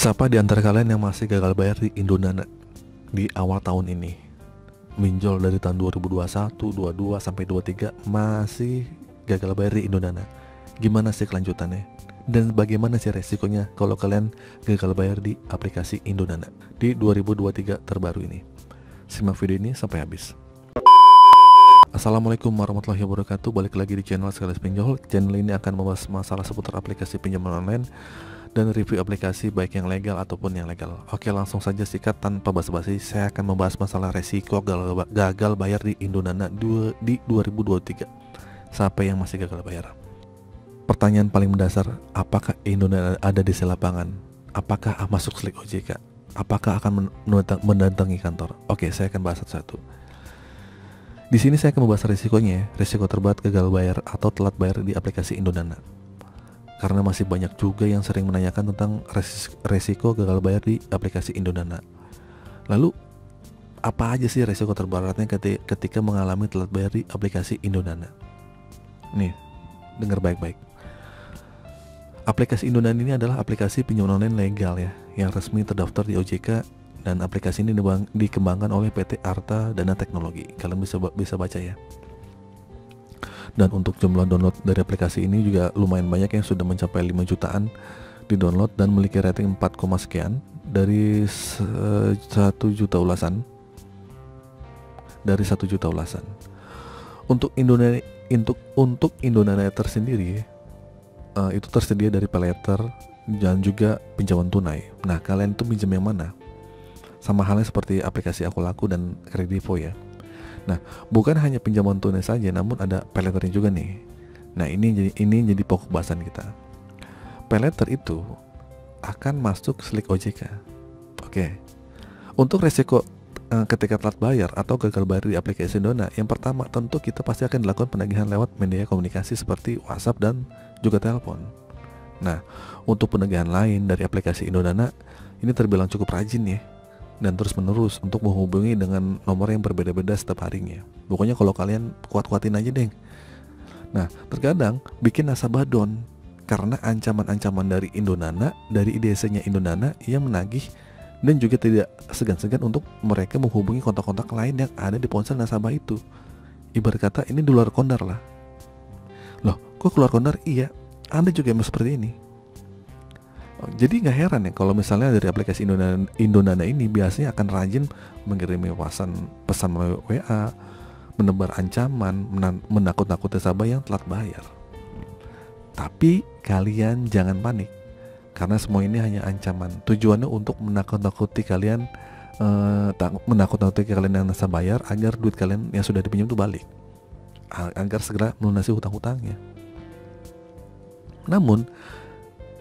Siapa di antara kalian yang masih gagal bayar di Indonana di awal tahun ini? Minjol dari tahun 2021, 22 sampai 23 masih gagal bayar di Indonana. Gimana sih kelanjutannya? Dan bagaimana sih resikonya kalau kalian gagal bayar di aplikasi Indonana di 2023 terbaru ini? Simak video ini sampai habis. Assalamualaikum warahmatullahi wabarakatuh. Balik lagi di channel Sekaligus Pinjol. Channel ini akan membahas masalah seputar aplikasi pinjaman online dan review aplikasi baik yang legal ataupun yang legal. Oke, langsung saja sikat tanpa basa-basi. Saya akan membahas masalah resiko gagal bayar di Indonana di 2023. Siapa yang masih gagal bayar? Pertanyaan paling mendasar, apakah Indonana ada di lapangan? Apakah masuk slik OJK? Apakah akan mendatangi kantor? Oke, saya akan bahas satu-satu. Di sini saya akan membahas resikonya, resiko terberat gagal bayar atau telat bayar di aplikasi Indonana. Karena masih banyak juga yang sering menanyakan tentang resiko gagal bayar di aplikasi Indonana. Lalu, apa aja sih resiko terberatnya ketika mengalami telat bayar di aplikasi Indonana? Nih, dengar baik-baik. Aplikasi Indonana ini adalah aplikasi pinjaman online legal ya, yang resmi terdaftar di OJK, dan aplikasi ini dikembangkan oleh PT Arta Dana Teknologi. Kalian bisa baca ya. Dan untuk jumlah download dari aplikasi ini juga lumayan banyak, yang sudah mencapai 5 jutaan di download dan memiliki rating 4, sekian dari 1 juta ulasan. Untuk Indonana tersendiri itu tersedia dari paylater dan juga pinjaman tunai. Nah, kalian itu pinjam yang mana? Sama halnya seperti aplikasi Aku Laku dan Kredivo ya. Nah, bukan hanya pinjaman tunai saja, namun ada paylaternya juga nih. Nah, ini jadi pokok bahasan kita. Paylater itu akan masuk slik OJK. Oke. Untuk resiko ketika telat bayar atau gagal bayar di aplikasi Indonana, yang pertama tentu kita pasti akan dilakukan penagihan lewat media komunikasi seperti WhatsApp dan juga telepon. Nah, untuk penagihan lain dari aplikasi Indonana ini terbilang cukup rajin ya, dan terus menerus untuk menghubungi dengan nomor yang berbeda-beda setiap harinya. Pokoknya kalau kalian kuat-kuatin aja deh. Nah, terkadang bikin nasabah down karena ancaman-ancaman dari Indonana, dari IDC-nya Indonana yang menagih, dan juga tidak segan-segan untuk mereka menghubungi kontak-kontak lain yang ada di ponsel nasabah itu. Ibarat kata ini di luar kondar lah. Loh, kok keluar kondar? Iya, Anda juga yang seperti ini. Jadi nggak heran ya kalau misalnya dari aplikasi Indonana ini biasanya akan rajin mengirimi pesan melalui WA, menebar ancaman, menakut-nakuti nasabah yang telat bayar. Tapi kalian jangan panik, karena semua ini hanya ancaman. Tujuannya untuk menakut-nakuti kalian, yang nasabah bayar agar duit kalian yang sudah dipinjam itu balik, agar segera melunasi hutang-hutangnya. Namun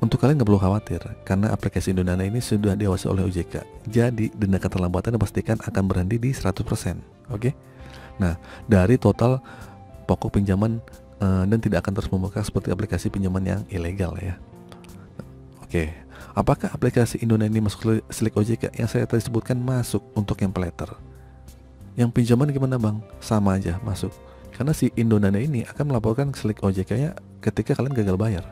untuk kalian nggak perlu khawatir, karena aplikasi Indonana ini sudah diawasi oleh OJK. Jadi denda keterlambatan dipastikan akan berhenti di 100%. Oke? Nah, dari total pokok pinjaman dan tidak akan terus membengkak seperti aplikasi pinjaman yang ilegal ya. Oke, apakah aplikasi Indonana ini masuk slik OJK? Yang saya tadi sebutkan masuk untuk yang paylater. Yang pinjaman gimana bang? Sama aja masuk. Karena si Indonana ini akan melaporkan slik OJK-nya ketika kalian gagal bayar.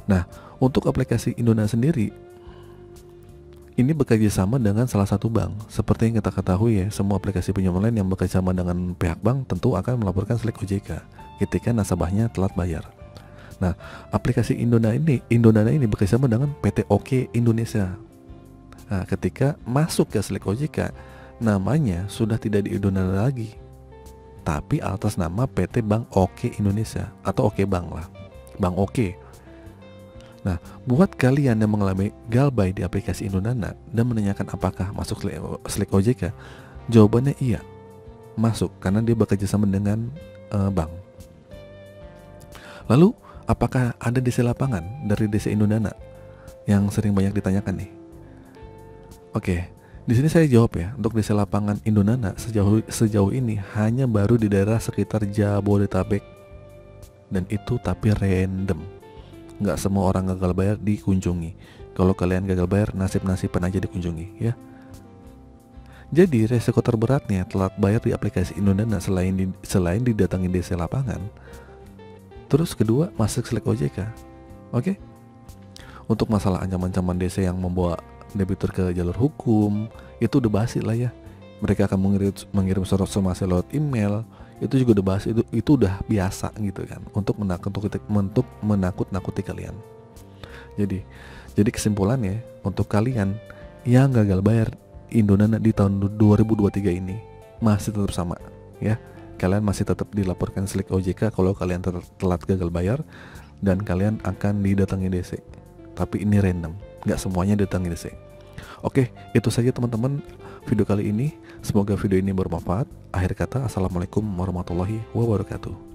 Nah, untuk aplikasi Indonana sendiri, ini bekerja sama dengan salah satu bank. Seperti yang kita ketahui ya, semua aplikasi pinjaman online yang bekerja sama dengan pihak bank tentu akan melaporkan slik OJK ketika nasabahnya telat bayar. Nah, aplikasi Indonana ini bekerja sama dengan PT Oke Indonesia. Nah, ketika masuk ke slik OJK, namanya sudah tidak di Indonana lagi, tapi atas nama PT Bank Oke Indonesia atau Oke Bank lah, Bank Oke. Nah, buat kalian yang mengalami galbay di aplikasi Indonana dan menanyakan apakah masuk slik OJK, jawabannya iya, masuk karena dia bekerja sama dengan bank. Lalu, apakah ada DC lapangan dari DC Indonana yang sering banyak ditanyakan nih? Oke, di sini saya jawab ya, untuk DC lapangan Indonana sejauh ini hanya baru di daerah sekitar Jabodetabek, dan itu tapi random. Nggak semua orang gagal bayar dikunjungi. Kalau kalian gagal bayar, nasib-nasiban aja dikunjungi ya. Jadi resiko terberatnya telat bayar di aplikasi Indonana selain didatangi DC lapangan, terus kedua masuk slik OJK. Oke? Untuk masalah ancaman-ancaman DC yang membawa debitur ke jalur hukum, itu udah basi lah ya. Mereka akan mengirim surat somasi lewat email, itu juga udah basi, itu udah biasa gitu kan, untuk menakut-nakuti kalian. Jadi kesimpulannya, untuk kalian yang gagal bayar Indonana di tahun 2023 ini masih tetap sama ya. Kalian masih tetap dilaporkan Slik OJK kalau kalian telat gagal bayar, dan kalian akan didatangi DC. Tapi ini random, nggak semuanya didatangi DC. Oke, itu saja teman-teman video kali ini. Semoga video ini bermanfaat. Akhir kata, assalamualaikum warahmatullahi wabarakatuh.